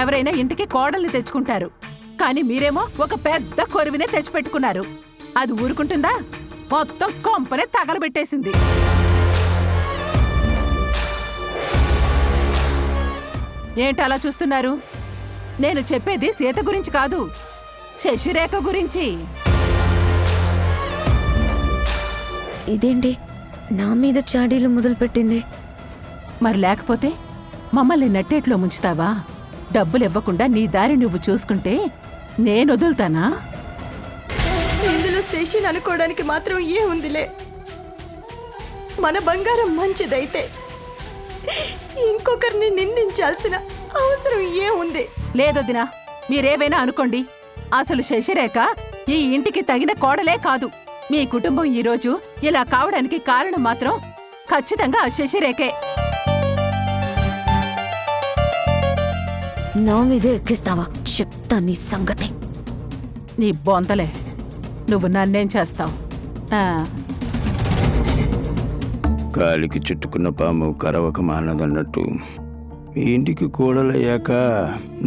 ఎవరైనా ఇంటికి కోడల్ని తెచ్చుకుంటారు, కానీ మీరేమో ఒక పెద్ద కొరివినే తెచ్చిపెట్టుకున్నారు. అది ఊరుకుంటుందా? మొత్తం కొంపనే తగలబెట్టేసింది. ఏంటి అలా చూస్తున్నారు? నేను చెప్పేది సీత గురించి కాదు, శశిరేఖ గురించి. ఇదేంటి నా మీద చాడీలు మొదలుపెట్టింది? మరి లేకపోతే మమ్మల్ని నట్టేట్లో ముంచుతావా? డబ్బులు ఇవ్వకుండా నీ దారి నువ్వు చూసుకుంటే నేను వదులుతానా? ఇందులో శశిని అనుకోవడానికి మాత్రం ఏముందిలే. మన బంగారం మంచిదైతే ఇంకొకరిని నిందించాల్సిన అవసరం ఏముంది? లేదొదినా, మీరేవైనా అనుకోండి, అసలు శశిరేఖ ఈ ఇంటికి తగిన కోడలే కాదు. మీ కుటుంబం ఈరోజు ఇలా కావడానికి కారణం మాత్రం ఖచ్చితంగా ఆ శశిరేఖే. నా మీదే ఎక్కిస్తావా? చెప్తా నీ సంగతి. నీ బొంతలే, నువ్వు నన్నేం చేస్తావు? కాలికి చుట్టుకున్న పాము కరవక మానదన్నట్టు ఈ ఇంటికి కోడలయ్యాక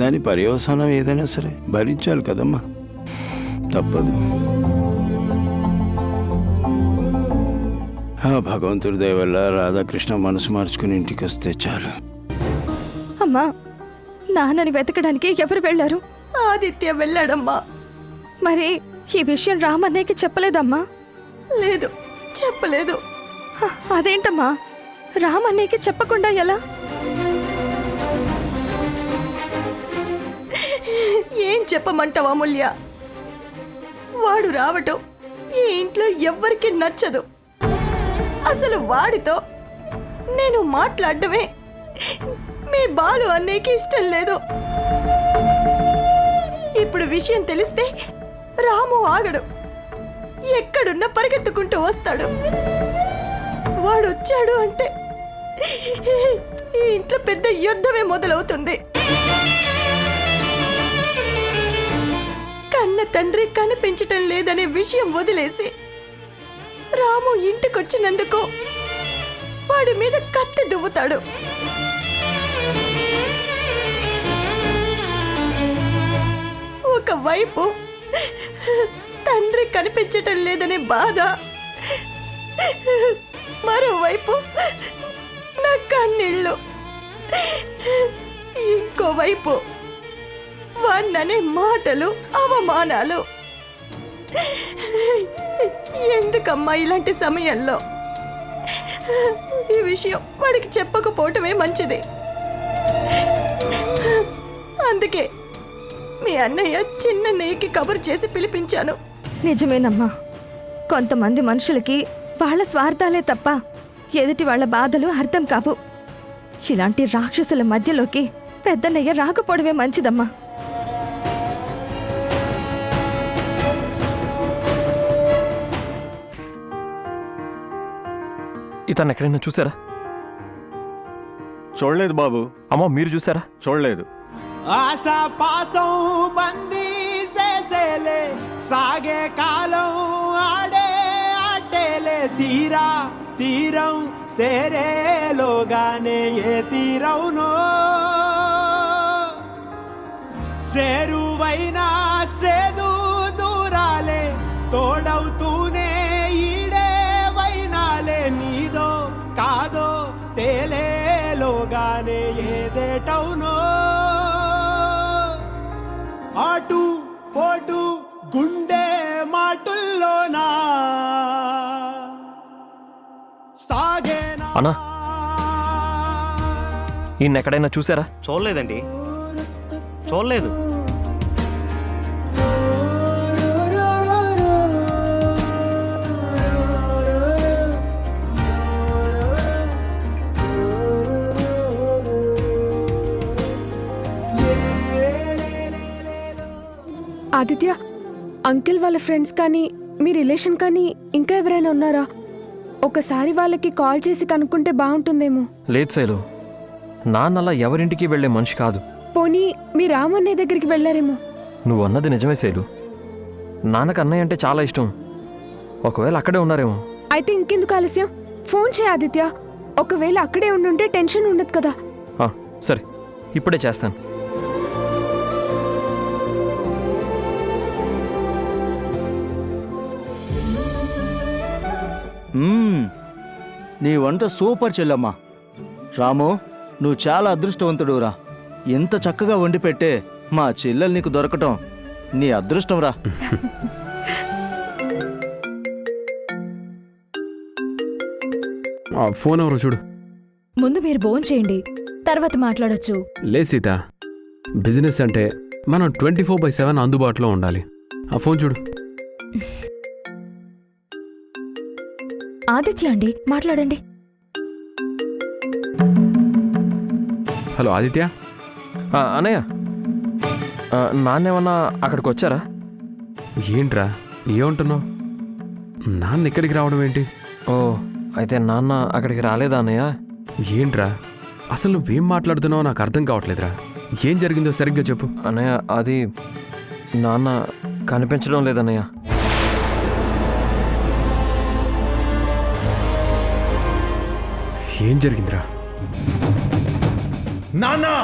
దాని పర్యవసానం ఏదైనా సరే భరించాలి కదమ్మా, తప్పదు. ఆ భగవంతుడి దయ వల్ల రాధాకృష్ణ మనసు మార్చుకుని ఇంటికి వస్తే చాలు. అమ్మా, నాన్నని వెతకడానికి ఎవరు వెళ్లారు? ఆదిత్య వెళ్ళాడమ్మా. మరి ఈ విషయం రామన్నయ్యకి చెప్పలేదమ్మా? లేదు, చెప్పలేదు. అదేంటమ్మా, రామన్నయ్యకి చెప్పకుండా ఎలా? ఏం చెప్పమంటావా అమూల్య? వాడు రావటం ఈ ఇంట్లో ఎవ్వరికి నచ్చదు. అసలు వాడితో నేను మాట్లాడటమే మీ బాలు అన్నయ్యకి ఇష్టం లేదు. ఇప్పుడు విషయం తెలిస్తే రాము ఆగడు, ఎక్కడున్నా పరిగెత్తుకుంటూ వస్తాడు. వాడు వచ్చాడు అంటే ఈ ఇంట్లో పెద్ద యుద్ధమే మొదలవుతుంది. కన్న తండ్రి కనిపించటం లేదనే విషయం వదిలేసి రాము ఇంటికొచ్చినందుకు వాడి మీద కత్తి దువ్వుతాడు. ఒకవైపు తండ్రి కనిపించటం లేదనే బాధ, మరోవైపు నా కన్నీళ్ళు, ఇంకోవైపు వాణ్ణనే మాటలు, అవమానాలు. ఎందుకమ్మా ఇలాంటి సమయంలో ఈ విషయం వాడికి చెప్పకపోవటమే మంచిది. అందుకే మీ అన్నయ్య చిన్నన్నయ్యకి కబురు చేసి పిలిపించాను. నిజమేనమ్మా, కొంతమంది మనుషులకి వాళ్ళ స్వార్థాలే తప్ప ఎదుటి వాళ్ళ బాధలు అర్థం కావు. ఇలాంటి రాక్షసుల మధ్యలోకి పెద్దన్నయ్య రాకపోవడమే మంచిదమ్మా. ఇతను ఎక్కడైనా చూసారా? చూడలేదు బాబు. అమ్మా, మీరు చూసారా? చూడలేదు. ఆశా పాసం బందీ చేసేలే, సాగే కాలం ఆడే ఆటేలే, తీరా తీరం సేరేలోగానే ఏ తీరవునో, సేరువైనా సేదు దూరాలే, తోడవుతూనే ఈడే వైనాలే, నీదో కాదో తేలేలోగానే ఏదేటవునో, ఆటు పోటు గుండె మాటుల్లోనా సాగేనా. అన్నా, ఈయన ఎక్కడైనా చూసారా? చూడలేదండి, చూడలేదు. ఆదిత్య, అంకిల్ వాళ్ళ ఫ్రెండ్స్ కానీ మీ రిలేషన్ కానీ ఇంకా ఎవరైనా ఉన్నారా? ఒకసారి వాళ్ళకి కాల్ చేసి కనుక్కుంటే బాగుంటుందేమో. లేదు శైలు, నాన్నలా ఎవరింటికి వెళ్లే మనిషి కాదు. పోనీ మీ రామన్నయ్య దగ్గరికి వెళ్ళారేమో. నువ్వు అన్నది నిజమే శైలు. నాన్నకు అన్నయ్య అంటే చాలా ఇష్టం. ఒకవేళ అక్కడే ఉన్నారేమో. అయితే ఇంకెందుకు ఆలస్యం, ఫోన్ చేయ ఆదిత్య. ఒకవేళ అక్కడే ఉండుంటే టెన్షన్ ఉండదు కదా. సరే, ఇప్పుడే చేస్తాను. నీ వంట సూపర్ చెల్లమ్మా. రాము, నువ్వు చాలా అదృష్టవంతుడురా. ఎంత చక్కగా వండి పెట్టే మా చెల్లెలు నీకు దొరకటం నీ అదృష్టం రా. ఫోన్ ఎవరో చూడు. ముందు మీరు భోజనం చేయండి, తర్వాత మాట్లాడొచ్చు. లే సీత, బిజినెస్ అంటే మనం 24/7 అందుబాటులో ఉండాలి. ఆ ఫోన్ చూడు. ఆదిత్య అండి, మాట్లాడండి. హలో ఆదిత్య. అన్నయ్య, నాన్నేమన్నా అక్కడికి వచ్చారా? ఏంట్రా ఏమంటున్నావు? నాన్న ఇక్కడికి రావడం ఏంటి? ఓ, అయితే నాన్న అక్కడికి రాలేదా అన్నయ్య? ఏంట్రా అసలు నువ్వేం మాట్లాడుతున్నావో నాకు అర్థం కావట్లేదురా. ఏం జరిగిందో సరిగ్గా చెప్పు. అన్నయ్య, అది నాన్న కనిపించడం లేదన్నయ్య. ఏం జరిగిందిరా? నాన్నా,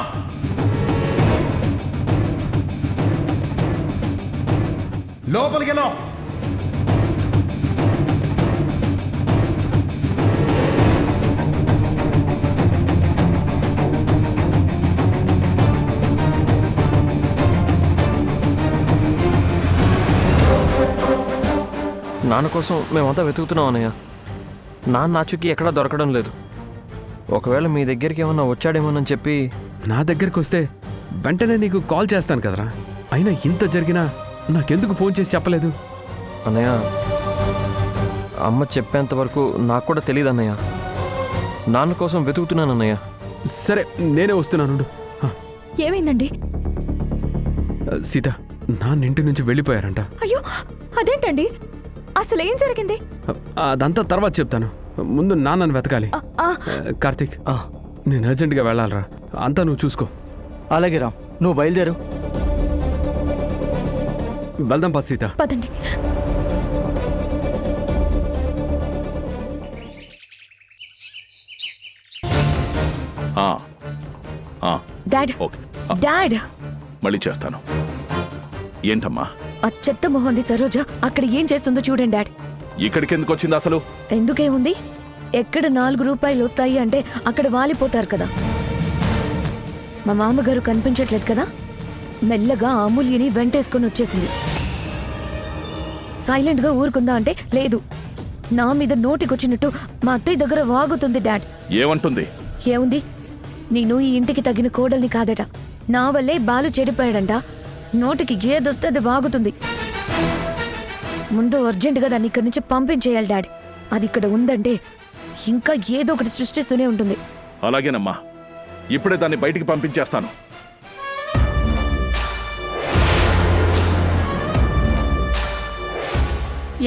లోపలికి వెళ్ళో. నాన్న కోసం మేమంతా వెతుకుతున్నాం అన్నయ్య. నాన్న ఆచూకీ ఎక్కడా దొరకడం లేదు. ఒకవేళ మీ దగ్గరికి ఏమన్నా వచ్చాడేమోనని చెప్పి. నా దగ్గరికి వస్తే వెంటనే నీకు కాల్ చేస్తాను కదరా. అయినా ఇంత జరిగినా నాకెందుకు ఫోన్ చేసి చెప్పలేదు? అన్నయ్య, అమ్మ చెప్పేంత వరకు నాకు కూడా తెలియదు అన్నయ్య. నాన్న కోసం వెతుకుతున్నాను అన్నయ్య. సరే, నేనే వస్తున్నాను. ఏమైందండి? సీత, నాన్న ఇంటి నుంచి వెళ్ళిపోయారంట. అయ్యో, అదేంటండి? అసలు ఏం జరిగింది? అదంతా తర్వాత చెప్తాను. ముందు నాన్నను వెతకాలి. కార్తీక్, నేను అర్జెంటుగా వెళ్ళాలరా. అంతా నువ్వు చూసుకో. అలాగే రామ్, నువ్వు బయలుదేరు. వెళ్దాం పా సీత. పదండి. డాడ్, డాడ్, మళ్ళీ చేస్తాను. ఏంటమ్మా? ఆ చెత్త మొహంది సరోజ అక్కడ ఏం చేస్తుందో చూడండి డాడ్. ఇక్కడికి ఎందుకు వచ్చింది అసలు? ఎందుకేముంది, ఎక్కడ 4 రూపాయలు వస్తాయి అంటే అక్కడ వాలిపోతారు కదా. మా మామగారు కనిపించట్లేదు కదా, మెల్లగా అమూల్యని వెంటేసుకొని వచ్చేసింది. సైలెంట్గా ఊరుకుందా అంటే లేదు, నా మీద నోటికొచ్చినట్టు మా అత్తయ్య దగ్గర వాగుతుంది డాడ్. ఏమంటుంది? ఏముంది, నేను ఈ ఇంటికి తగిన కోడల్ని కాదట, నా వల్లే బాలు చెడిపోయాడంట, నోటికి ఏదొస్తే అది వాగుతుంది. ముందు అర్జెంటుగా దాన్ని ఇక్కడి నుంచి పంపించేయాలి డాడ్. అది ఇక్కడ ఉందంటే ఇంకా ఏదో ఒకటి సృష్టిస్తూనే ఉంటుంది. అలాగేనమ్మా, ఇప్పుడే దాన్ని బయటికి పంపించేస్తాను.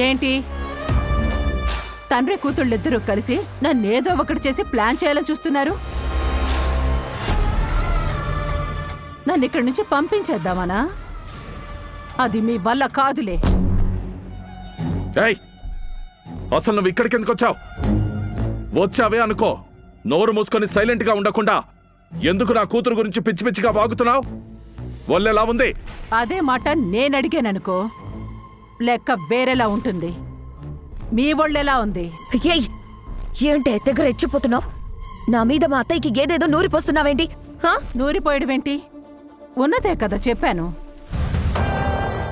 ఏంటి, తండ్రి కూతుళ్ళిద్దరూ కలిసి నన్నేదో ఒకటి చేసి ప్లాన్ చేయాలని చూస్తున్నారు? నన్ను ఇక్కడి నుంచి పంపించేద్దామనా? అది మీ వల్ల కాదులే. అసలు నువ్వు ఇక్కడికి ఎందుకు వచ్చావు? వచ్చావే అనుకో, నోరు మూసుకొని సైలెంట్ గా ఉండకుండా ఎందుకు నా కూతురు గురించి పిచ్చి పిచ్చిగా వాగుతున్నావు? వాళ్ళెలా ఉంది? అదే మాట నేనడిగాననుకో, లెక్క వేరేలా ఉంటుంది. మీ వాళ్ళెలా ఉంది? ఏంటే దగ్గర రెచ్చిపోతున్నావు? నా మీద మా అత్తయ్యకి ఏదేదో నూరిపోస్తున్నావేంటి? నూరిపోయడమేంటి? ఉన్నదే కదా చెప్పాను.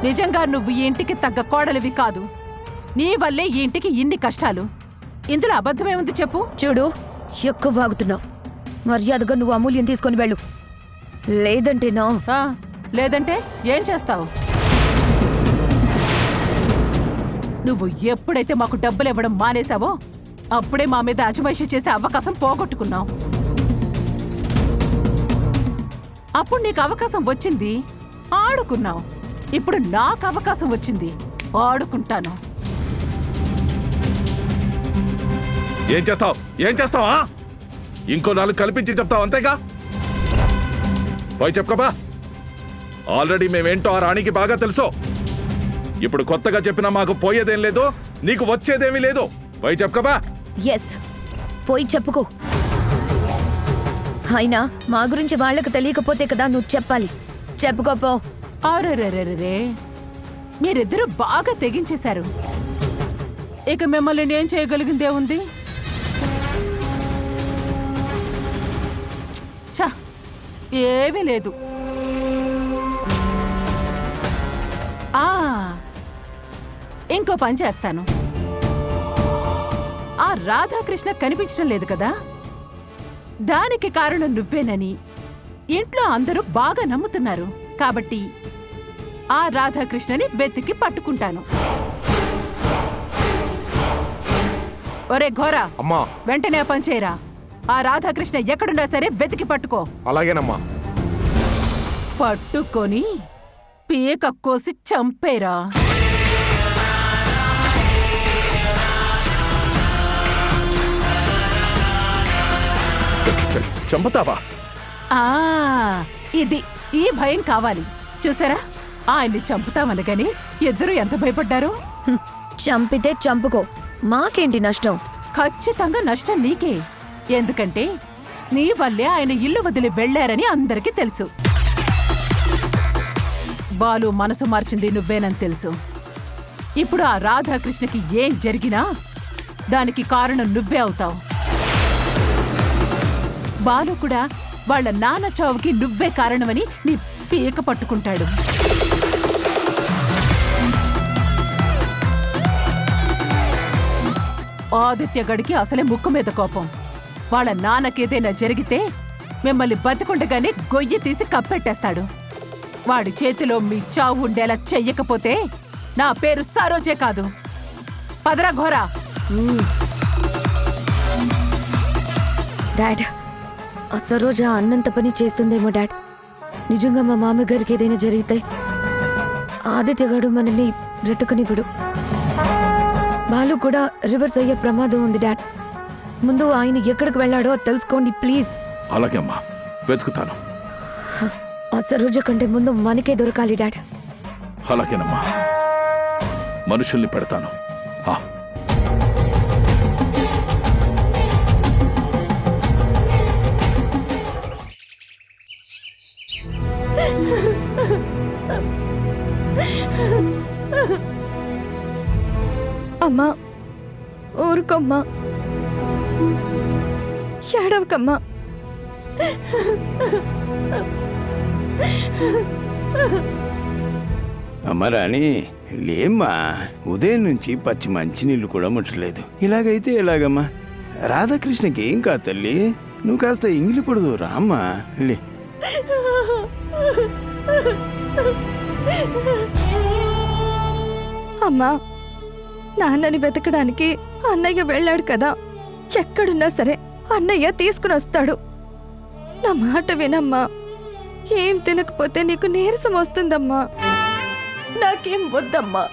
నిజంగా నువ్వు ఈ ఇంటికి తగ్గ కోడలివి కాదు. నీ వల్లే ఈ ఇంటికి ఇన్ని కష్టాలు. ఇందులో అబద్ధమేముంది చెప్పు? చూడు, ఎక్కువ వాగుతున్నావు. మర్యాదగా నువ్వు అమూల్యం తీసుకొని వెళ్ళు, లేదంటే లేదంటే ఏం చేస్తావు? నువ్వు ఎప్పుడైతే మాకు డబ్బులు ఇవ్వడం మానేశావో అప్పుడే మా మీద అజమాయిషీ చేసే అవకాశం పోగొట్టుకున్నావు. అప్పుడు నీకు అవకాశం వచ్చింది, ఆడుకున్నావు. ఇప్పుడు నాకు అవకాశం వచ్చింది, ఆడుకుంటాను. ఏం చేస్తావు? ఏం చేస్తావా? ఇంకో 4 కల్పించి చెప్తావు, అంతేగా? పోయి చెప్పుకోబా. ఆల్రెడీ మేమేంటో ఆ రాణికి బాగా తెలుసు. ఇప్పుడు కొత్తగా చెప్పినా మాకు పోయేదేం లేదు, నీకు వచ్చేదేమీ లేదు. పోయి చెప్పకబా. ఎస్, పోయి చెప్పుకో. అయినా మా గురించి వాళ్ళకి తెలియకపోతే కదా నువ్వు చెప్పాలి. చెప్పుకోపో. ఆరే, మీరిద్దరూ బాగా తెగించేశారు. ఇక మిమ్మల్ని నేను చేయగలిగిందే ఉంది? ఛ, ఏమీ లేదు. ఇంకో పని చేస్తాను. ఆ రాధాకృష్ణ కనిపించడం లేదు కదా, దానికి కారణం నువ్వేనని ఇంట్లో అందరూ బాగా నమ్ముతున్నారు. కాబట్టి ఆ రాధాకృష్ణని వెతికి పట్టుకుంటాను. ఒరే ఘోరా, అమ్మా వెంటనే పని చేయరా. ఆ రాధాకృష్ణ ఎక్కడున్నా సరే వెతికి పట్టుకో. అలాగేనమ్మా. పట్టుకొని పీక కోసి చంపేరా. చంపుతావా? ఇది ఈ భయం కావాలి. చూసారా, ఆయన్ని చంపుతామనగాని ఇద్దరు ఎంత భయపడ్డారు. చంపితే చంపుకో, మాకేంటి నష్టం? ఖచ్చితంగా నష్టం నీకే. ఎందుకంటే నీ వల్లే ఆయన ఇల్లు వదిలి వెళ్లారని అందరికీ తెలుసు. బాలు మనసు మార్చింది నువ్వేనని తెలుసు. ఇప్పుడు ఆ రాధాకృష్ణకి ఏం జరిగినా దానికి కారణం నువ్వే అవుతావు. బాలు కూడా వాళ్ళ నాన్న చావుకి నువ్వే కారణమని నీ పీక పట్టుకుంటాడు. ఆదిత్య గడికి అసలే ముక్కు మీద కోపం. వాళ్ళ నాన్నకేదైనా జరిగితే మిమ్మల్ని బతికుండగానే గొయ్యి తీసి కప్పెట్టేస్తాడు. వాడి చేతిలో మీ చావు ఉండేలా చెయ్యకపోతే నా పేరు సరోజే కాదు. పదరా ఘోరా. డాడ్, ఆ సరోజ అన్నంత పని చేస్తుందేమో డాడ్. నిజంగా మా మామగారికి ఏదైనా జరిగితే ఆదిత్యగాడు మనల్ని బ్రతకనివ్వడు. బాలు కూడా రివర్స్ అయ్యే ప్రమాదం ఉంది డాడ్. ముందు ఆయన ఎక్కడికి వెళ్ళాడో తెలుసుకోండి ప్లీజ్. అలాగే అమ్మా, వెతుకుతాను. ఆ సరోజ కంటే ముందు మనకే దొరకాలి డాడ్. అలాగేనమ్మా, మనుషుల్ని పెడతాను. అమ్మా, ఊరుకోమ్మా, ఏడవకమ్మా. అమ్మ రాణి, లేమ్మా. ఉదయం నుంచి పచ్చి మంచినీళ్ళు కూడా ముట్టలేదు. ఇలాగైతే ఎలాగమ్మా? రాధాకృష్ణకి ఏం కాదు తల్లి. నువ్వు కాస్త ఇంగిలిపడదు రామ్మా. లే. అమ్మా, నాన్నని వెతకడానికి అన్నయ్య వెళ్ళాడు కదా. ఎక్కడున్నా సరే అన్నయ్య తీసుకుని వస్తాడు. నా మాట వినమ్మా. ఏం తినకపోతే నీకు నీరసం వస్తుందమ్మా. నాకేం వద్దమ్మా.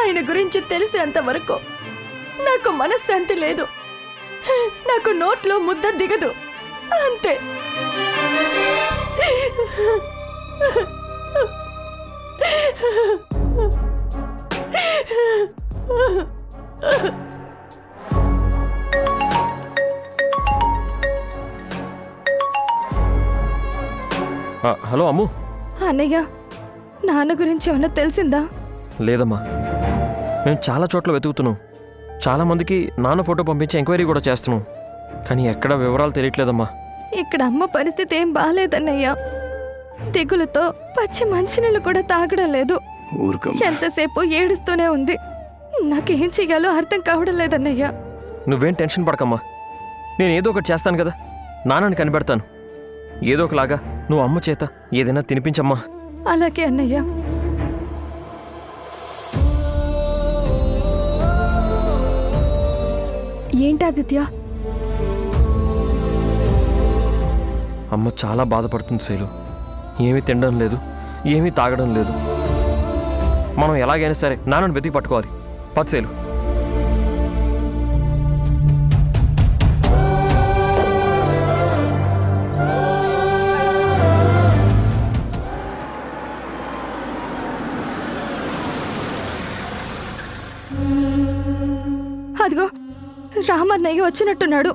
ఆయన గురించి తెలిసేంత వరకు నాకు మనశ్శాంతి లేదు. నాకు నోట్లో ముద్ద దిగదు, అంతే. హలో అమ్ము. అన్నయ్య, నాన్న గురించి ఏమన్నా తెలిసిందా? లేదమ్మా, మేము చాలా చోట్ల వెతుకుతున్నాం. చాలా మందికి నాన్న ఫోటో పంపించి ఎంక్వైరీ కూడా చేస్తున్నాం. కానీ ఎక్కడ వివరాలు తెలియట్లేదమ్మా. ఇక్కడ అమ్మ పరిస్థితి ఏం బాగాలేదన్నయ్య. దిగులుతో పచ్చి మంచినీళ్ళు కూడా తాగడం లేదు. ఎంతసేపు ఏడుస్తూనే ఉంది. నాకేం చెయ్యాలో అర్థం కావడం లేదన్నయ్య. నువ్వేం టెన్షన్ పడకమ్మా. నేను ఏదో ఒకటి చేస్తాను కదా. నాన్నని కనిపెడతాను. ఏదో ఒకలాగా నువ్వు అమ్మ చేత ఏదైనా తినిపించమ్మా. అలాగే అన్నయ్య. ఏంటి ఆదిత్య? అమ్మ చాలా బాధపడుతుంది శైలు. ఏమీ తినడం లేదు, ఏమీ తాగడం లేదు. మనం ఎలాగైనా సరే నాన్నని వెతికి పట్టుకోవాలి. పద శైలు. అదిగో రామన్నయ్య వచ్చినట్టున్నాడు.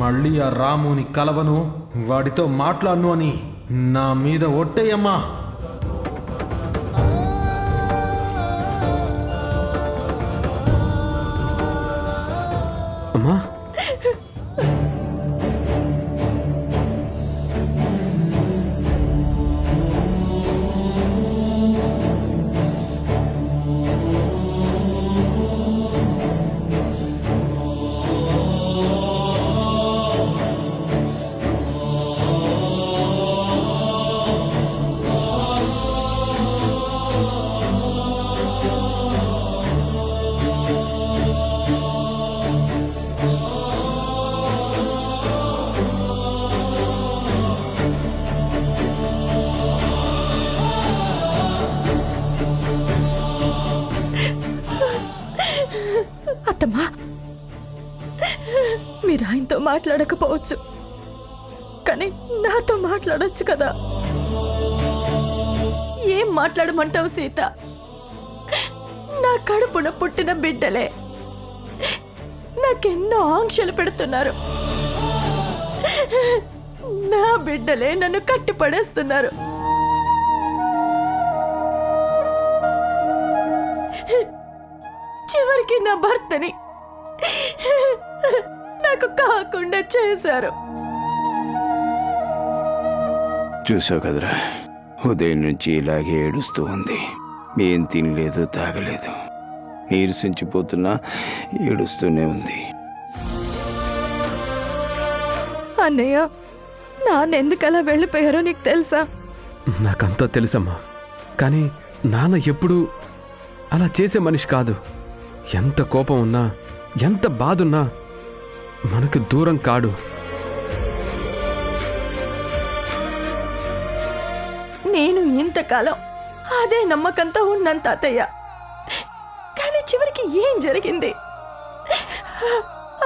మళ్ళీ ఆ రాముని కలవను, వాడితో మాట్లాడను అని నా మీద ఒట్టేయమ్మా. అమ్మా అత్తమ్మా, మీరు ఆయనతో మాట్లాడకపోవచ్చు, కానీ నాతో మాట్లాడొచ్చు కదా. ఏం మాట్లాడమంటావు సీత? నా కడుపున పుట్టిన బిడ్డలే నాకెన్నో ఆంక్షలు పెడుతున్నారు. నా బిడ్డలే నన్ను కట్టిపడేస్తున్నారు. చివరికి నా భర్తని నాకు కాకుండా చేశారు. చూసావు కదరా, ఉదయం నుంచి ఇలాగే ఏడుస్తూ ఉంది. ఏం తినలేదు, తాగలేదు, నీరసించిపోతున్నా ఏడుస్తూనే ఉంది. అన్నయ్య, నాన్నెందుకు అలా వెళ్ళిపోయారో నీకు తెలుసా? నాకంతా తెలుసమ్మా, కానీ నాన్న ఎప్పుడూ అలా చేసే మనిషి కాదు. ఎంత కోపం ఉన్నా, ఎంత బాధున్నా మనకు దూరం కాడు. నేను ఇంతకాలం అదే నమ్మకంతో ఉన్నాను తాతయ్య, కానీ చివరికి ఏం జరిగింది?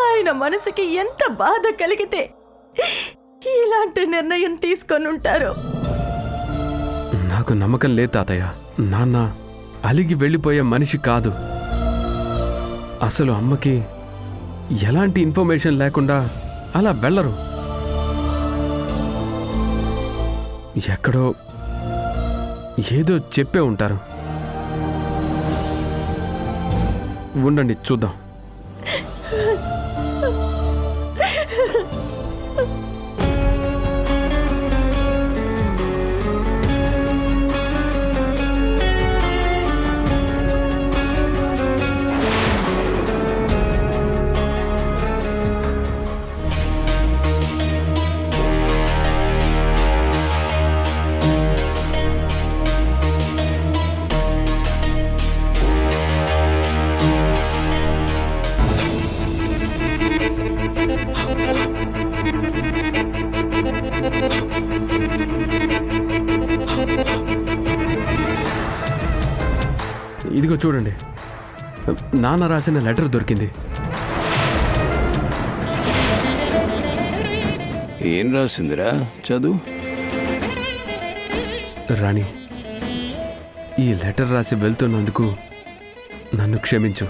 ఆయన మనసుకి ఎంత బాధ కలిగితే ఇలాంటి నిర్ణయం తీసుకొని ఉంటారు. నాకు నమ్మకం లేదు తాతయ్య. నాన్న అలిగి వెళ్ళిపోయే మనిషి కాదు. అసలు అమ్మకి ఎలాంటి ఇన్ఫర్మేషన్ లేకుండా అలా వెళ్ళరు. ఎక్కడో ఏదో చెప్పే ఉంటారు. ఉండండి, చూద్దాం. ఇదిగో చూడండి, నాన్న రాసిన లెటర్ దొరికింది. ఏం రాసిందిరా, చదువు. రాణి, ఈ లెటర్ రాసి వెళ్తున్నందుకు నన్ను క్షమించు.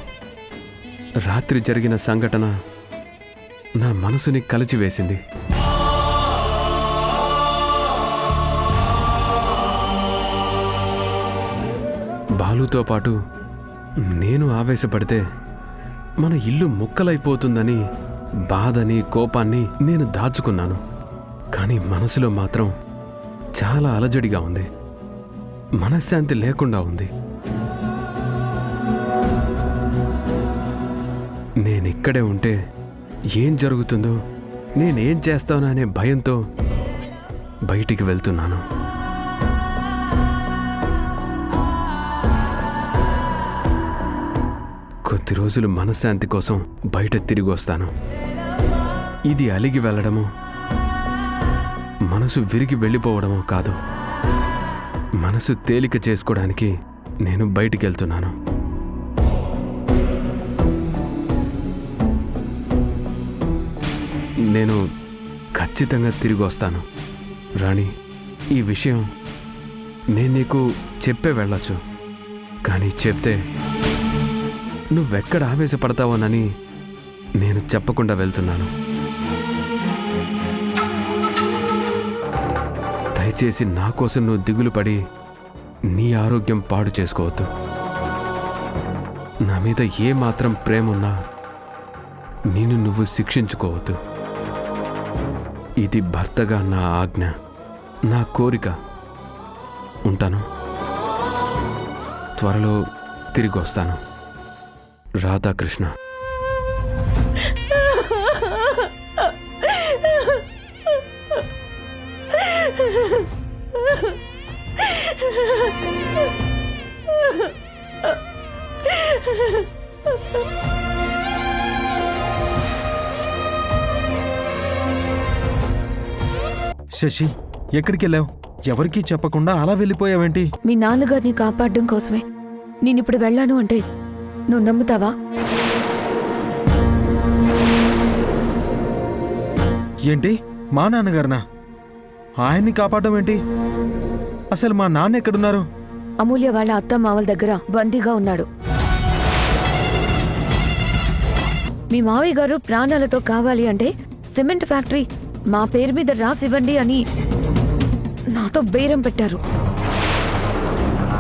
రాత్రి జరిగిన సంఘటన నా మనసుని కలిచివేసింది. బాలుతో పాటు నేను ఆవేశపడితే మన ఇల్లు ముక్కలైపోతుందని బాధని, కోపాన్ని నేను దాచుకున్నాను. కానీ మనసులో మాత్రం చాలా అలజడిగా ఉంది. మనశ్శాంతి లేకుండా ఉంది. నేనిక్కడే ఉంటే ఏం జరుగుతుందో, నేనేం చేస్తానో అనే భయంతో బయటికి వెళ్తున్నాను. కొద్ది రోజులు మనశ్శాంతి కోసం బయట తిరిగి వస్తాను. ఇది అలిగి వెళ్ళడము, మనసు విరిగి వెళ్ళిపోవడమో కాదు. మనసు తేలిక చేసుకోవడానికి నేను బయటికి వెళ్తున్నాను. నేను ఖచ్చితంగా తిరిగి వస్తాను. రాణి, ఈ విషయం నేను నీకు చెప్పే వెళ్ళొచ్చు, కానీ చెప్తే నువ్వెక్కడ ఆవేశపడతావోనని నేను చెప్పకుండా వెళ్తున్నాను. దయచేసి నా కోసం నువ్వు దిగులు పడి నీ ఆరోగ్యం పాడు చేసుకోవద్దు. నా మీద ఏ మాత్రం ప్రేమ ఉన్నా నిన్ను నువ్వు శిక్షించుకోవద్దు. ఇది భర్తగా నా ఆజ్ఞ, నా కోరిక. ఉంటాను. త్వరలో తిరిగి వస్తాను. రాధాకృష్ణ. శశి, ఎక్కడికి వెళ్ళావు? ఎవరికీ చెప్పకుండా అలా వెళ్ళిపోయావేంటి? మీ నాన్నగారిని కాపాడడం కోసమే నేనిప్పుడు వెళ్ళాను అంటే నువ్వు నమ్ముతావా? ఏంటి, మా నాన్నగారినా? ఆయన్ని కాపాడడం ఏంటి? అసలు మా నాన్న ఎక్కడున్నారు? అమూల్య వాళ్ళ అత్త మావల దగ్గర బందీగా ఉన్నాడు. మీ మావయ్య గారు ప్రాణాలతో కావాలి అంటే సిమెంట్ ఫ్యాక్టరీ మా పేరు మీద రాసివ్వండి అని నాతో బేరం పెట్టారు.